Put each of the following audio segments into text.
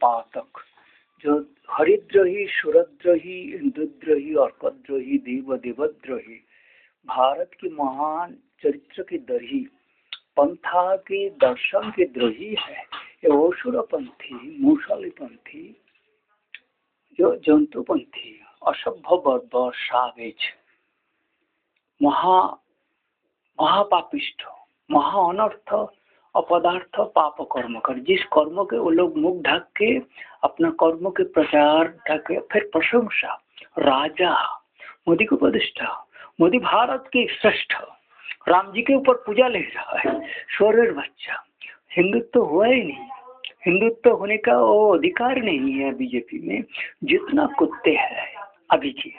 पातक, जो हरिद्रोही, सुरद्रोही, इंद्रद्रोही, अर्कद्रोही, देवद्रोही, भारत की महान चरित्र की दरही, पंथा के दर्शन के द्रोही है ये असुरपंथी, मूसलपंथी, जो जंतुपंथी, असभ्य बर्बर, सावेज, महापापिष्ठ, महाअनर्थ, अपदार्थ, पाप कर्म कर, जिस कर्म के वो लोग मुख ढक के अपना कर्म के प्रचार ढके, फिर प्रशंसा, राजा, मोदी को प्रतिष्ठा, मोदी भारत के श्रेष्ठ, राम जी के ऊपर पूजा ले रहा है, शोरेर बच्चा, हिंदुत्व हुआ ही नहीं, हिंदुत्व होने का वो अधिकार नहीं है बीजेपी में, जितना कुत्ते हैं अभी के,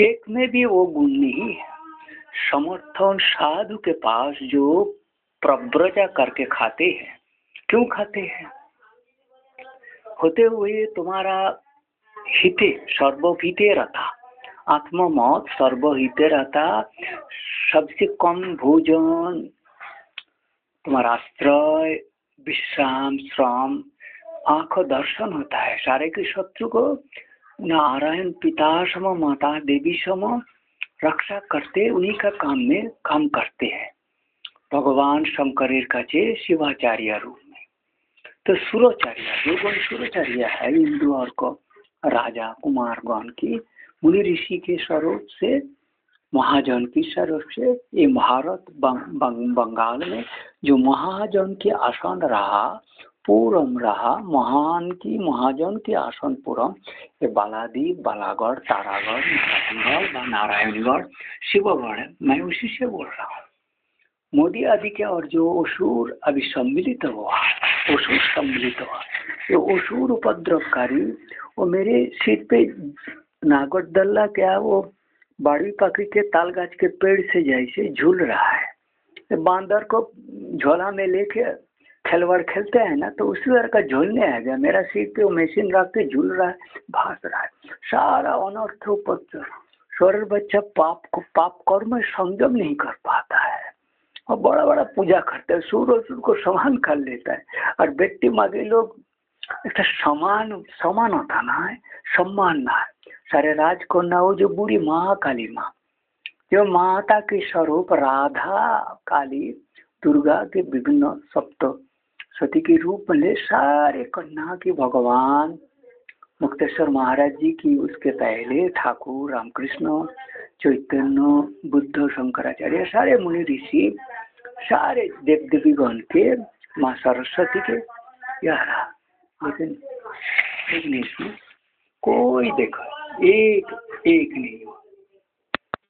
एक में भी वो गुण नहीं है। समर्थन साधु के पास जो प्रव्रजा करके खाते हैं, क्यों खाते हैं? होते हुए तुम्हारा हिते सर्वहिते रहता, आत्ममत सर्वहिते रहता, सबसे कम भोजन, तुम्हारा आश्रय, विश्राम, श्रम, आंखों दर्शन होता है, सारे के शत्रु को नारायण पिता सम, माता देवी सम रक्षा करते, उन्हीं का काम में काम करते हैं भगवान शंकर का शिवाचार्य रूप में। तो सुराचार्य, जो गण सुराचार्य है हिंदू और को राजा कुमार गण की मुनि ऋषि के स्वरूप से, महाजन की स्वरूप से, ये भारत बंगाल में जो महाजन के आसन रहा, पूरम रहा, महान की महाजन के आसन पूरम, ये बालादीप, बालागढ़, तारागढ़, नारायणगढ़, शिवगढ़ है, मैं उसी से बोल रहा हूँ। मोदी आदि के और जो असुर अभी सम्मिलित हुआ, असुर सम्मिलित हुआ, ये असुर उपद्रवकारी, वो मेरे सिर पे नागरदल्ला क्या, वो बाड़ी पकड़ी के ताल गाछ के पेड़ से जैसे झूल रहा है, बांदर को झोला में लेके खिलवाड़ खेलते हैं ना, तो उसी तरह का झूलने आ गया, मेरा सिर पे वो मशीन रख के झूल रहा है, भास रहा है, सारा अनर्थ उपद्रव। शरीर बच्चा पाप कर्म संयम नहीं कर पाता है और बड़ा बड़ा पूजा करते हैं, सूर को समान कर लेता है, और बेटी मागे लोग एक समान होता ना है, सम्मान ना है, सारे राजकन्या वो जो बूढ़ी महाकाली माँ, जो माता के स्वरूप राधा, काली, दुर्गा के विभिन्न सप्त सती के रूप में सारे कन्या की भगवान मुक्तेश्वर महाराज जी की, उसके पहले ठाकुर रामकृष्ण, चैतन्य, बुद्ध, शंकराचार्य, सारे मुनि ऋषि, सारे देव देवी गण के, माँ सरस्वती के, यार लेकिन इसमें कोई देखो एक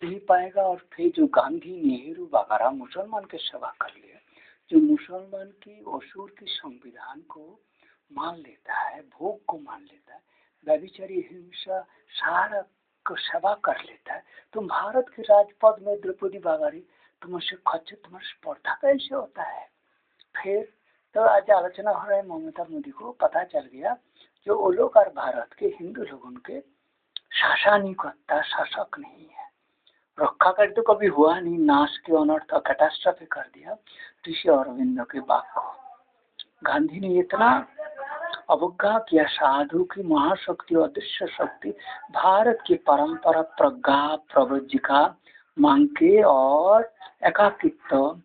नहीं पाएगा। और फिर जो गांधी, नेहरू वगैरह मुसलमान के सेवा कर लिया, जो मुसलमान की असुर की संविधान को मान लेता है, भोग को मान लेता है, व्यभिचारी, हिंसा, सारा को सेवा कर लेता है, तुम भारत के राजपद में द्रौपदी वगैरह तुमसे खच्चर, तुम्हारा स्पर्धा कैसे होता है? फिर तो आज आलोचना हो रहा है, ममता मोदी को पता चल गया जो वो लोग और भारत के हिंदू लोग उनके शासनिकता शासक नहीं है, रखा कर तो कभी हुआ नहीं, नाश के अनर्थ कैटास्ट्रॉफी कर दिया ऋषि अरविंद के बाप को। गांधी ने इतना अवज्ञा किया साधु की महाशक्ति, अदृश्य शक्ति, भारत की परंपरा, प्रज्ञा, प्रवज्जिका, मांग के और एकाकित्व,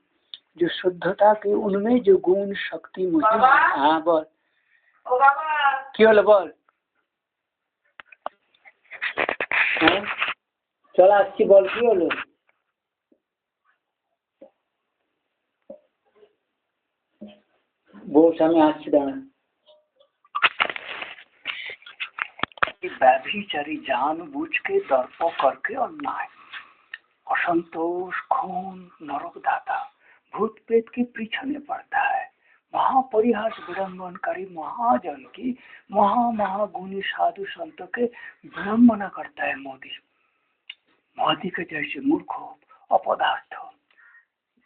जो शुद्धता के, उनमें जो गुण शक्ति मुझे, हाँ बोल क्यों बोल, चला अच्छी बोल क्यों लो, वो समय अच्छी दाना व्यभिचारी जानबूझ के दर्प करके अन्याय, असंतोष, खून, नरक दाता, भूत प्रेत के पीछे में पड़ता है, महापरिहास विडम्बनकारी महाजन की, महागुणी साधु संतों के विडम्बना करता है मोदी के जैसे मूर्ख अपदार्थ।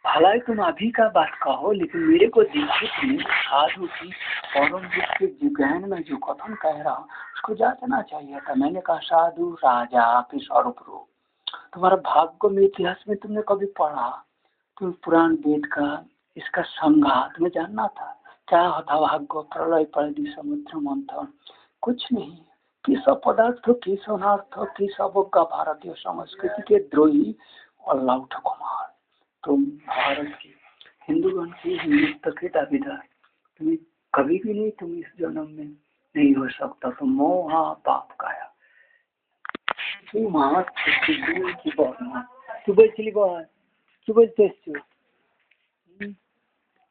भलाई तुम अभी का बात कहो, लेकिन मेरे को देखो तुम साधु की परम के विज्ञान में जो कथन कह रहा हूँ उसको जांचना चाहिए था। मैंने कहा साधु राजा के स्वरूप रूप, तुम्हारा भाग्य में इतिहास में तुमने कभी पढ़ा, तुम पुराण वेद का इसका संघात में जानना था, क्या होता भाग्य प्रलय परिधि समुद्र मंथन कुछ नहीं। किस पदार्थ किस अनर्थ किस अवज्ञा भारतीय संस्कृति के द्रोही और लौट कुमार। तुम भारत की हिंदूगण की हिंदुत्व के दावेदार तुम्हें कभी भी नहीं, तुम इस जन्म में नहीं हो सकता। तो मोहा पाप काया তুই মামা কি বল কি বলছিলি বল কি বলতে এসছো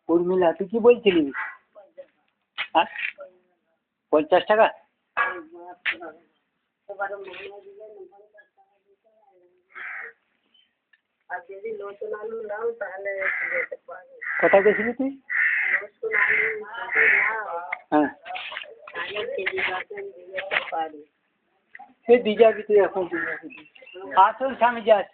উর্মিলা তুই কি বলছিলি? 50 টাকা কোথায় গেছিলি তুই? হ্যাঁ সে দিয়ে যাবি তুই এখন আসুন স্বামী যাস।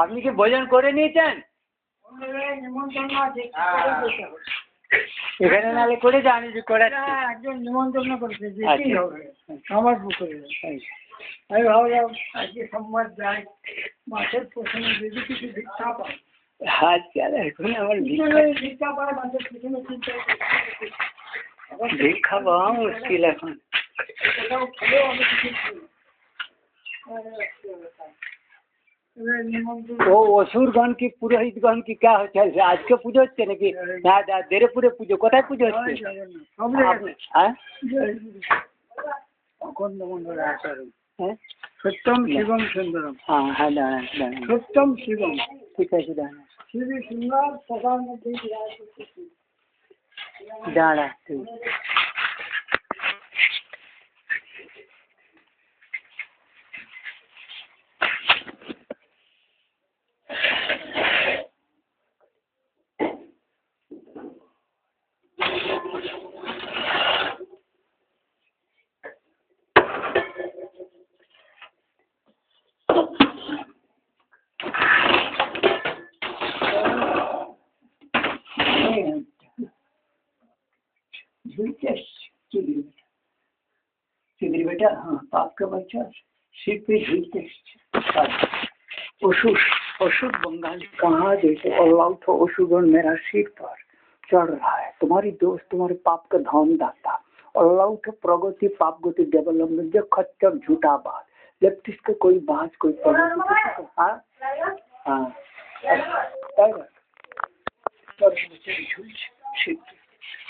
আপনি কি ভোজন করে নিয়েছেন? এখানে নালে করে যান একজন নিমন্ত্রণ করেছে আমার পুকুরে। আমি ভাবলাম আজকে সোমবার যাই মাছের প্রথমে যদি কিছু ভিক্ষা পাই। আজকাল এখন আমার ভিক্ষা পায় মাছের প্রথমে ভিক্ষা পাওয়া মুশকিল এখন। ও অসুরগণ কি পুরোহিতগণ কি কে হচ্ছে আজকে পুজো হচ্ছে নাকি? না দেরেপুরে পুজো কোথায় পুজো হচ্ছে? সত্যম শিবম সুন্দরম। হ্যাঁ হ্যাঁ দাঁড়ান দাঁড়ান সত্যম শিবম ঠিক আছে দাঁড়ান শিবী সুন্দর প্রধান দাঁড়া তুই सिदरी बेटा हाँ पाप का बच्चा सिर पे झूलते असुर असुर बंगाली कहाँ जैसे ऑलआउट हो असुरगण मेरा सिर पर चढ़ रहा है। तुम्हारी दोस्त तुम्हारे पाप का धन दाता ऑलआउट प्रगति पाप गति डेवलपमेंट जो खच्चर झूठा बात लेफ्टिस्ट का कोई बात कोई हाँ हाँ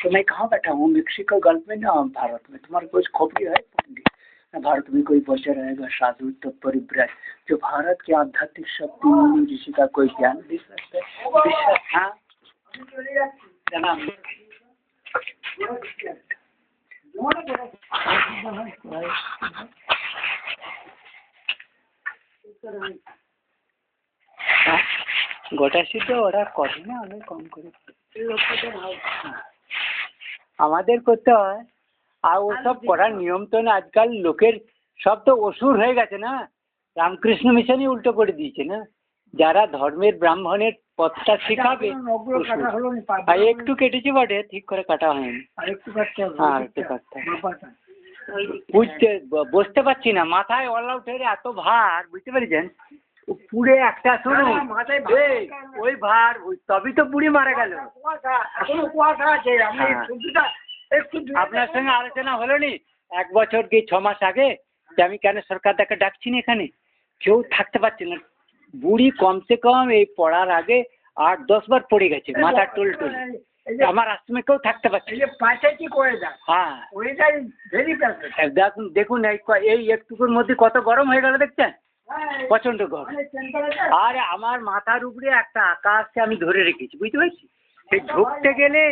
तो मैं कहाँ बैठा हूँ? मेक्सिको गल्फ में ना भारत में। तुम्हारे कुछ खोपड़ी है ना? भारत में कोई बचा रहेगा साधु तो परिव्राज जो भारत की आध्यात्मिक शक्ति मुनि ऋषि का कोई ज्ञान दे सकता है। हाँ গোটা সিদ্ধ ওরা করে না অনেক কম করে আমাদের করতে হয়। আর ওসব করার নিয়ম তো না আজকাল লোকের সব তো অসুর হয়ে গেছে না। রামকৃষ্ণ মিশনই উল্টো করে দিয়েছে না। যারা ধর্মের ব্রাহ্মণের পথটা শিখাবে একটু কেটেছি বটে ঠিক করে কাটা হয়নি আরেকটু কাটতে বুঝতে বসতে পারছি না মাথায় অলআউট হয়ে এত ভার বুঝতে পেরেছেন পুড়ে একটা শুরু ওই ভার তবেই তো বুড়ি মারা গেল। আপনার সঙ্গে আলোচনা হলো নি 1 বছর কি 6 মাস আগে যে আমি কেন সরকার তাকে ডাকছি না এখানে কেউ থাকতে পারছে না। বুড়ি কমসে কম এই পড়ার আগে 8-10 বার পড়ে গেছে মাথা টুল টুল আমার আশ্রমে কেউ থাকতে পারছে হ্যাঁ দেখুন এই একটুকুর মধ্যে কত গরম হয়ে গেল দেখছেন প্রচন্ড গরম। আর আমার মাথার উপরে একটা আকাশকে আমি ধরে রেখেছি বুঝতে পারছি সেই ঝুঁকতে গেলে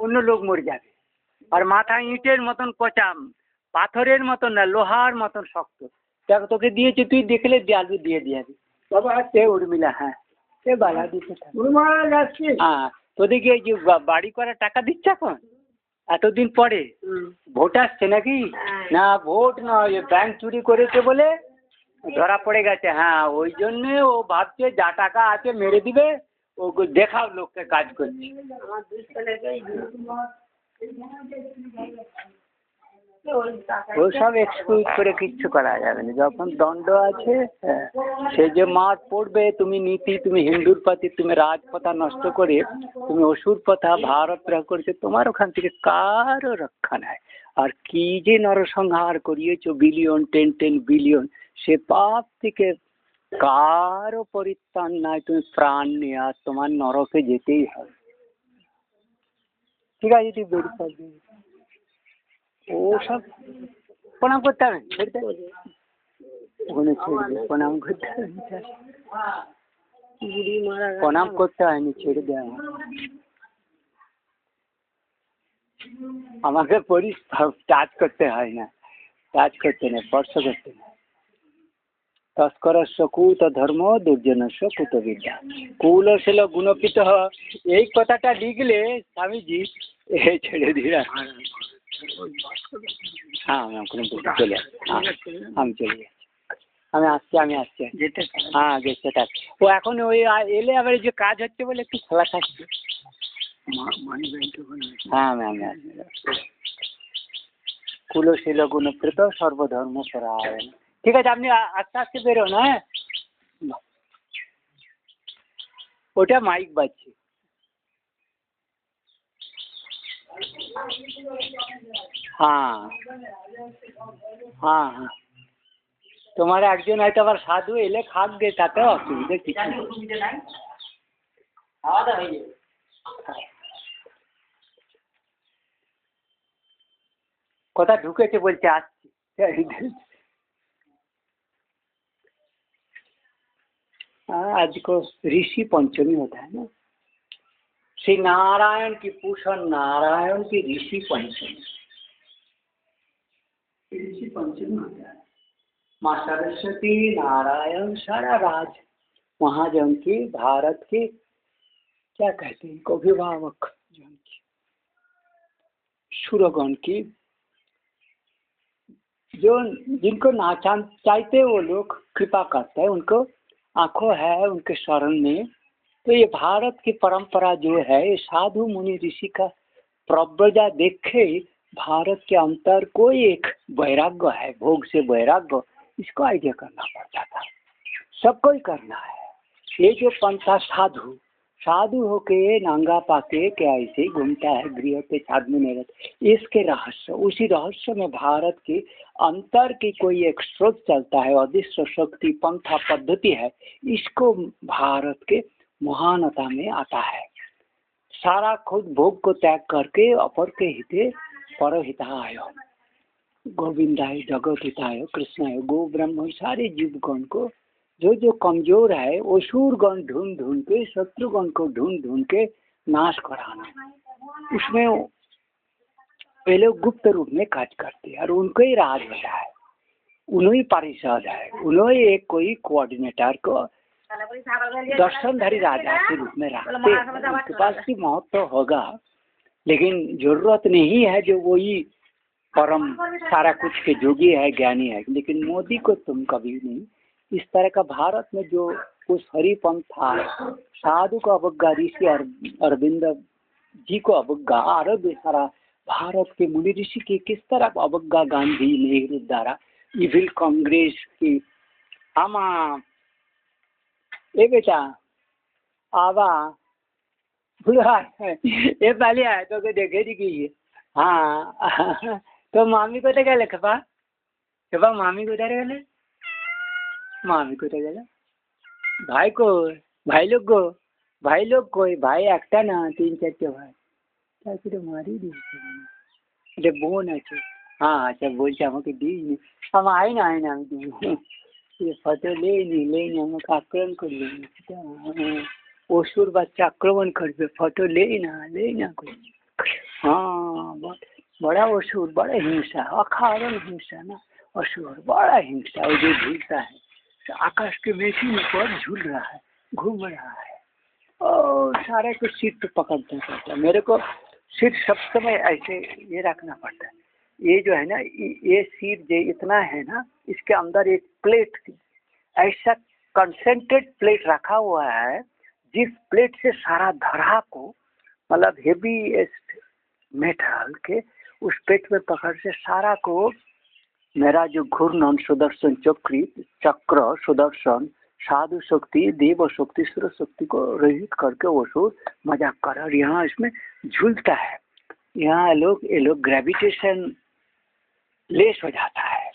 অন্য লোক মরে যাবে। আর মাথা ইটের মতন কচাম পাথরের মতন না লোহার মতন শক্ত দেখো তোকে দিয়েছি তুই দেখলে আলু দিয়ে দিবি বাবা সে উর্মিলা হ্যাঁ সে বালা দিতে হ্যাঁ তোদেরকে এই যে বাড়ি করার টাকা দিচ্ছে এখন এতদিন পরে ভোট আসছে নাকি না ভোট নয় ব্যাংক চুরি করেছে বলে ধরা পড়ে গেছে। হ্যাঁ ওই জন্যে ও ভাবছে যা টাকা আছে মেরে দিবে ও দেখাও লোককে কাজ করছে। ও সব এক্সকিউজ করে কিচ্ছু করা যাবে না। যখন দণ্ড আছে সে যে মার পড়বে, তুমি নীতি, তুমি হিন্দুর প্রতি, তুমি রাজপথা নষ্ট করে তুমি অসুর পথা ভারত করছে, তোমার ওখান থেকে কারো রক্ষা নাই। আর কি যে নরসংহার করিয়েছো, বিলিয়ন 10 বিলিয়ন, সে পাপ থেকে কারো পরিত্রাণ নাই। তুমি প্রাণ নিয়ে আর তোমার নরকে যেতেই হবে। ঠিক আছে, তুই বের করবি। ও সব প্রণাম করতে হবে, ওখানে ছেড়ে দে, প্রণাম করতে হবে, প্রণাম করতে হয়নি, ছেড়ে দেওয়া। আমাকে পরিস টাচ করতে হয় না, টাচ করতে না, স্পর্শ করতে না। তস্করস্য কুত ধর্ম দুর্জনস্য কুত বিদ্যা কুলশীল গুণপিত। এই কথাটা লিখলে স্বামীজি এই ছেড়ে দিয়ে, হ্যাঁ আমি চলে আমি চলে যাচ্ছি, আমি আসছি হ্যাঁ গেছে থাক। ও এখন ওই এলে আবার যে কাজ হচ্ছে বলে একটু খোলা থাকছে। হ্যাঁ আমি আসছি। কুলশীল গুণপ্রীত সর্বধর্ম পরায়ণ। ঠিক আছে, আপনি আস্তে আস্তে বেরোন। হ্যাঁ, ওটা মাইক বাজছে। হ্যাঁ হ্যাঁ হ্যাঁ, তোমার একজন হয়তো আবার সাধু এলে খাকবে, তাতে অসুবিধা কিছু নেই। কথা ঢুকেছে বলছে আসছি। आज को ऋषि पंचमी होता है ना, श्री नारायण की पूषण नारायण की ऋषि पंचमी, ऋषि पंचमी होता है। माँ सरस्वती नारायण सारा राज वहाँ जो उनकी भारत के क्या कहते हैं को अभिभावक, जो उनकी सुरगण की, जो जिनको ना चाहते वो लोग कृपा करते हैं, उनको आंखों है उनके शरण में। तो ये भारत की परंपरा जो है, ये साधु मुनि ऋषि का प्रव्रजा देखे भारत के अंतर कोई एक वैराग्य है, भोग से वैराग्य, इसको आइडिया करना पड़ता था, सबको ही करना है। ये जो पंथा साधु साधु होके नांगा पाके क्या ऐसे ही घूमता है गृह पे आदमी नहीं रहता, इसके रहस्य, उसी रहस्य में भारत की अंतर की कोई एक स्रोत चलता है, अदृश्य शक्ति पंथा पद्धति है, इसको भारत के महानता में आता है। सारा खुद भोग को त्याग करके अपर के हिते परहिताय गोविंदाय जगत हिताय कृष्णाय गो ब्रह्म, सारे जीवगण को जो कमजोर है असुरगण ढूंढ ढूंढ के, शत्रुगण को ढूंढ ढूंढ के नाश कराना, उसमें वे लोग गुप्त रूप में काज करते हैं और उनको ही राज होता है, उन्हीं पारिषद है, उन्हीं एक कोई कोऑर्डिनेटर को दर्शनधारी राजा के रूप में रखते हैं। उनके पास भी महत्व होगा, लेकिन जरूरत नहीं है जो वही परम सारा कुछ के जोगी है, ज्ञानी है। लेकिन मोदी को तुम कभी नहीं इस तरह का, भारत में जो उस हरिपंथ था, साधु को अवज्ञा, ऋषि अरविंद जी को अवज्ञा, अरब सारा भारत के मुनि ऋषि की किस तरह अवज्ञा गांधी नेहरू द्वारा, इविल कांग्रेस की। हम ए बेटा आवा बुढ़ा ये पहले आया तो देखे दिखी। हाँ तो मामी को तो क्या लिखा पा मामी को उधर गए, मामी को तो गया भाई को, भाई लोग कोई भाई একটা না 3-4 ভাই তারপরে মারি দিয়েছে এটা বোন আছে। হ্যাঁ আচ্ছা বলছে আমাকে দিইনি, আমি আই না আমি দিই ফটো লেনি আমাকে আক্রমণ করবে, অসুর বাচ্চা আক্রমণ করবে, ফটো ले ना कोई। हाँ बड़ा असुर, बड़ा हिंसा, अकारण हिंसा ना, असुर बड़ा हिंसा, वो जो झूलता है आकाश के मेसी पर झूल रहा है, घूम रहा है और सारे को सीट पे पकड़ना पड़ता है। मेरे को सीट सब समय ऐसे ये रखना पड़ता है। ये जो है ना ये सीट जो इतना है ना, इसके अंदर एक प्लेट ऐसा कंसेंट्रेट प्लेट रखा हुआ है, जिस प्लेट से सारा धरा को मतलब हेवीएस्ट मेटल के उस पेट में पकड़ से सारा को मेरा जो घूर्णन सुदर्शन चक्र सुदर्शन साधु शक्ति देव शक्ति सुर शक्ति को रहित करके वो असुर मजाक कर, और यहाँ इसमें झूलता है। यहाँ ये लोग ग्रेविटेशन लेस हो जाता है,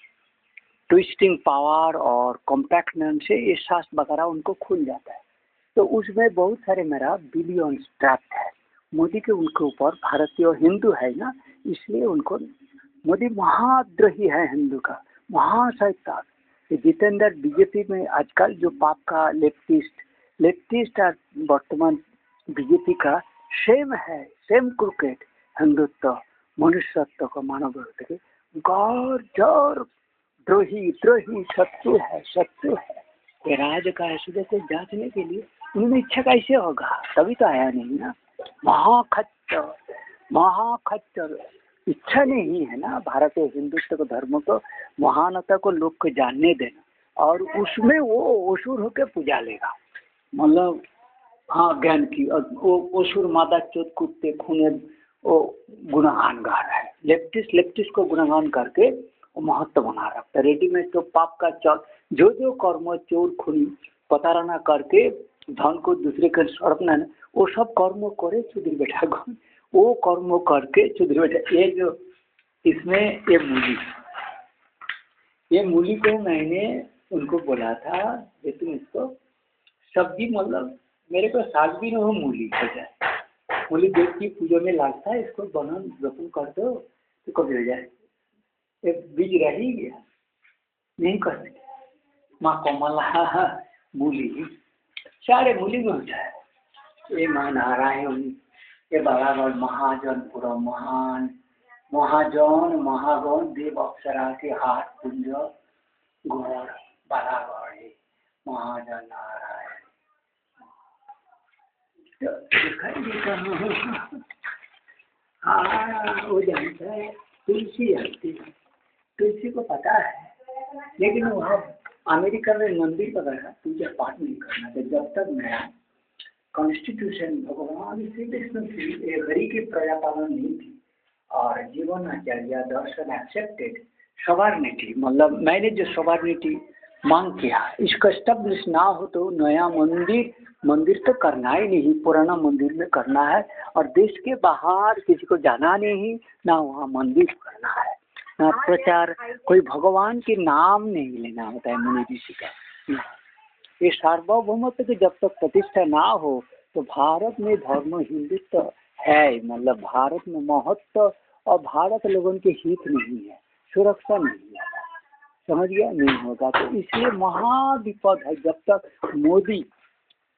ट्विस्टिंग पावर और कॉम्पैक्टनेस से ये सांस वगैरह उनको खुल जाता है। तो उसमें बहुत सारे मेरा बिलियंस ट्रैप्ड है। मोदी के उनके ऊपर भारतीय हिंदू है ना, इसलिए उनको मोदी महाद्रोही है, हिंदू का महाशैतान। जितेंद्र बीजेपी में आजकल जो पाप का लेफ्टिस्ट और वर्तमान बीजेपी का सेम है, सेम क्रिकेट हिंदुत्व मनुष्यत्व को मानव के गौर जोर द्रोही शत्रु है। ये राज का ऐसे को जांचने के लिए उन्होंने इच्छा कैसे होगा, तभी तो आया नहीं ना। महाखच्चर इच्छा नहीं है ना भारतीय हिंदुत्व को धर्म को महानता को लोग को जानने देना, और उसमें वो असुर होकर पूजा लेगा, मतलब हाँ ज्ञान की, और वो असुर माता चोत कुत्ते खूने वो गुणगान गा रहा है। लेफ्टिस्ट को गुणगान करके वो महत्व बना रखता है। रेडीमेड तो पाप का चल जो कर्म चोर खूनी प्रताड़ना करके धन को दूसरे के सौंपना, वो सब कर्म करे चुदरी बैठा, वो कर्म करके चुदरी बैठा। ये जो इसमें ये मूली को मैंने उनको बोला था कि तुम इसको सब्जी, मतलब मेरे को साग भी न हो मूली हो जाए, मूली देव की पूजा में लगता है, इसको बनन रोपण कर दो तो कभी हो जाए। एक बीज रह ही गया, नहीं कर सकते। माँ कमला मूली सारे मूली में होता है। ये माँ नारायण, ये बराबर महाजनपुरम महागौन देव अप्सरा के हाथ कुंज गौर बराबर है महाजन नारायण। दिखाई देता हूँ। हाँ वो जानता है, तुलसी आती है, तुलसी को पता है, लेकिन वहाँ अमेरिका में मंदिर वगैरह पूजा पाठ नहीं करना था जब तक मेरा कॉन्स्टिट्यूशन भगवान श्री कृष्ण की हरि की प्रजा पालन नहीं थी और जीवन आचार्य दर्शन एक्सेप्टेड सवार्निटी, मतलब मैंने जो सवार्निटी मांग किया इसका स्टेब्लिश ना हो तो नया मंदिर तो करना ही नहीं, पुराना मंदिर में करना है, और देश के बाहर किसी को जाना नहीं, ना वहाँ मंदिर करना है, ना प्रचार, कोई भगवान के नाम नहीं लेना होता है मुनि ऋषि का। ये सार्वभौमत्व की जब तक प्रतिष्ठा ना हो तो भारत में धर्म हिंदुत्व है, मतलब भारत में महत्व और भारत लोगों के हित नहीं है, सुरक्षा नहीं है, समझ गया, नहीं होगा। तो इसलिए महाविपद है जब तक मोदी,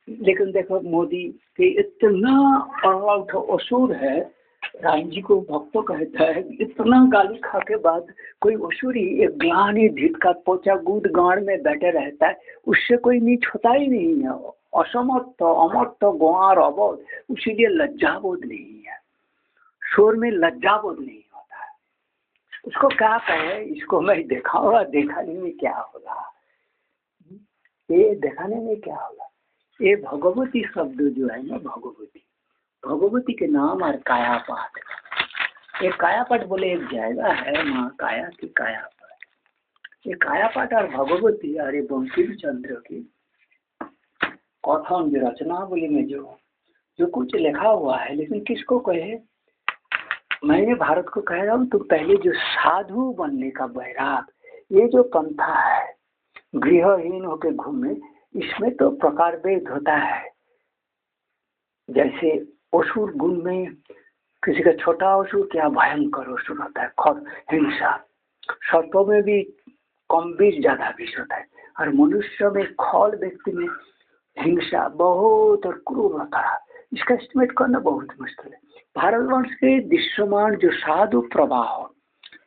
लेकिन देखो मोदी के इतना अराउट असुर है, राम जी को भक्तों कहता है, इतना गाली खा के बाद कोई असुरी एक ग्लानी धित का पोचा गुद गाड़ में बैठे रहता है, उससे कोई नीच होता ही नहीं है, असमर्थ अमर्थ गुआर अबोध, उसीलिए लज्जाबोध नहीं है, शोर में लज्जाबोध नहीं होता है। उसको क्या कहे, इसको मैं दिखाऊंगा, दिखाने में क्या होगा, ये दिखाने में क्या होगा। ये भगवती शब्द जो है ना, भगवती के नाम और कायापाठ, ये कायापाठ बोले एक जगह है माँ काया की कायापाठ, ये कायापाठ और भगवती और ये बंकिम चंद्र की कथन जो रचना बोली में जो कुछ लिखा हुआ है, लेकिन किसको कहे, मैंने भारत को कह रहा हूँ, तो पहले जो साधु बनने का बैराग, ये जो पंथा है गृहहीन होकर घूमे, इसमें तो प्रकार भेद होता है। जैसे असुर गुण में किसी का छोटा असुर क्या भयंकर असुर होता है, हिंसा, सर्पों में भी कम बीज ज्यादा बीज होता है, और मनुष्य में खौल व्यक्ति में हिंसा बहुत और क्रूर होता है। इसका एस्टिमेट करना बहुत मुश्किल है। भारतवर्ष के दृश्यमान जो साधु प्रवाह,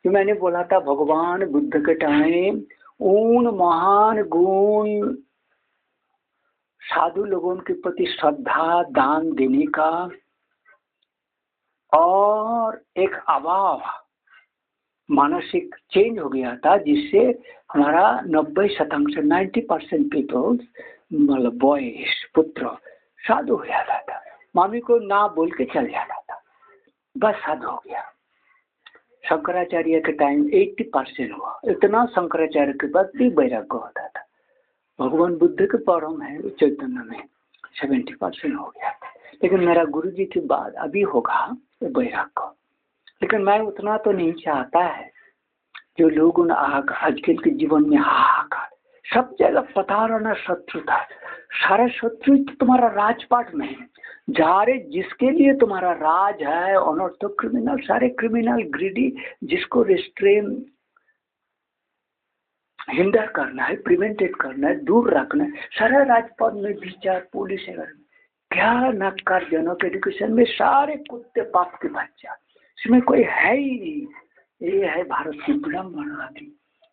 जो मैंने बोला था भगवान बुद्ध के टाइम उन महान गुण साधु लोगों के प्रति श्रद्धा दान देने का और एक अभाव मानसिक चेंज हो गया था, जिससे हमारा 90% पीपल्स, मतलब बॉयज पुत्र साधु हो जाता था, मामी को ना बोल के चल जाता था, बस साधु हो गया। शंकराचार्य के टाइम 80% हुआ, इतना शंकराचार्य के बाद भी वैराग्य होता था। भगवान बुद्ध के परम है चैतन्य में 70% हो गया, लेकिन मेरा गुरु जी के बाद अभी होगा वैराग्य। लेकिन मैं उतना तो नहीं चाहता है जो लोग आजकल के जीवन में हाहाकार, सब जगह पता रहना शत्रु था, सारा शत्रु तुम्हारा राजपाट में है, जारे जिसके लिए तुम्हारा राज है, अनर्थ क्रिमिनल, सारे क्रिमिनल ग्रीडी, जिसको रिस्ट्रेन हिंडर करना है, प्रिवेंटेड करना है, दूर रखना है, सारा राजपाट में विचार पुलिस है, क्या नकारजनक एजुकेशन में सारे कुत्ते पाप के बच्चा, इसमें कोई है ही नहीं। ये है भारत की विडम्बना की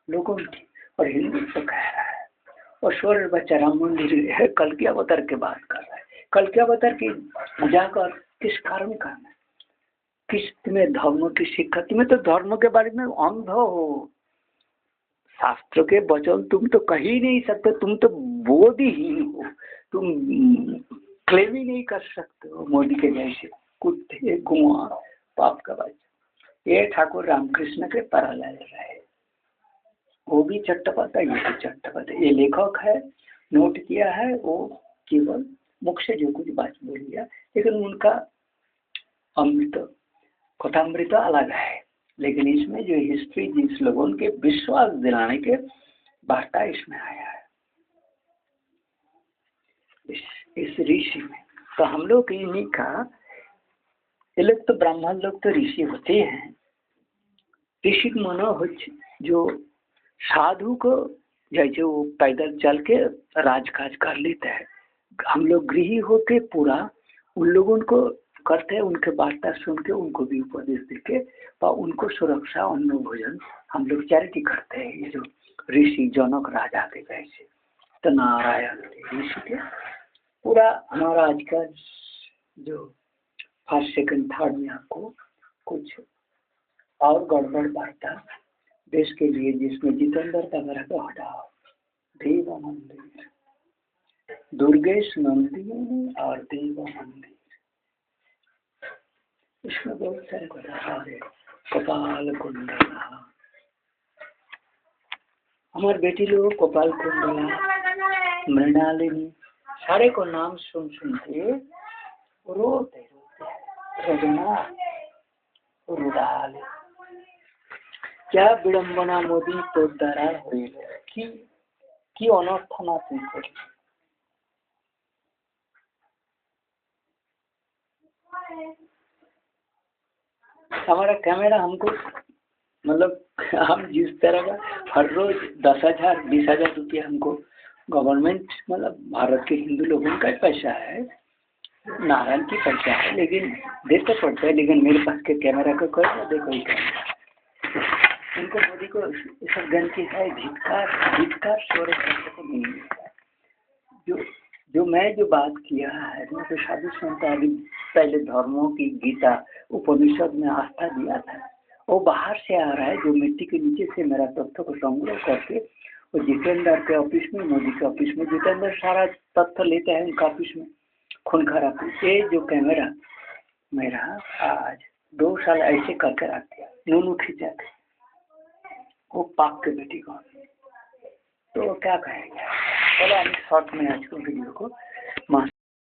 लोगों की, और हिंदू तो कह रहा है, और स्वर्ग बच्चा राम मंदिर है, कल की अवतार की बात कर रहा है, कल के अवतार की पूजा कर किस कारण करना, किस तुम्हें धर्म की शिक्षा, तुम्हें तो धर्म के बारे में अंध हो, शास्त्र के वचन तुम तो कह ही नहीं सकते, तुम तो बोधहीन हो, तुम क्लेम ही नहीं कर सकते हो मोदी के जैसे कुत्ते गुआ पाप का बच्चा। ये ठाकुर रामकृष्ण के पैरेलल रहे, वो भी चट्टपट है, ये भी चट्टपट है, ये लेखक है, नोट किया है, वो केवल मुख से जो कुछ बात बोल दिया, लेकिन उनका अमृत कथामृत अलग है, लेकिन इसमें जो हिस्ट्री जिस लोगों के विश्वास दिलाने के वार्ता इसमें आया है, इस ऋषि में। तो हम लोग इन्हीं का, ये लोग तो ब्राह्मण लोग तो ऋषि होते हैं, ऋषि मनो हो जो साधु को जैसे वो पैदल चल के राजकाज कर लेते हैं, हम लोग गृही होके पूरा उन लोगों को करते हैं, उनके वार्ता सुन के उनको भी उपदेश देके और उनको सुरक्षा अन्न भोजन हम लोग चैरिटी करते हैं। ये जो ऋषि जनक राजा के जैसे तो नारायण ऋषि के पूरा हमारा आज का जो फर्स्ट सेकंड थर्ड में आपको कुछ और गड़बड़ वार्ता देश के लिए, जिसमें जितेंद्र का मेरा को हटाओ, देव मंदिर, दुर्गेश मंदिर और देव मंदिर, इसमें बहुत सारे कथा है। कपाल कुंडला, हमारे बेटी लोग कपाल कुंडला, मृणालिनी, सारे को नाम सुन सुन के रोते रोते रजना रुदाले, क्या विडम्बना मोदी तो दरा हुई कि अनर्थ ना तुमको। हमारा कैमरा हमको मतलब हम जिस तरह का हर रोज 10,000 20,000 रुपया हमको गवर्नमेंट मतलब भारत के हिंदू लोगों का पैसा है, नारायण की पैसा है, लेकिन देते पड़ता है, लेकिन मेरे पास के कैमरा का कोई ना देखो कैमरा, उनको मोदी को सब गंती है, धिक्कार स्वर को नहीं मिलता। जो मैं जो बात किया है, मैं तो साधु संत आदि पहले धर्मों की गीता उपनिषद में आस्था दिया था, वो बाहर से आ रहा है, जो मिट्टी के नीचे से मेरा तथ्य को संग्रह करके वो जितेंद्र के ऑफिस में, मोदी के ऑफिस में, जितेंद्र सारा तथ्य लेते हैं उनका ऑफिस में खून खराब। ये जो कैमरा मेरा आज 2 साल ऐसे करके रख दिया, नूनू खींचा थे वो पाक के बेटी को, तो क्या कहेंगे। चलो हम शॉर्ट में आज को वीडियो को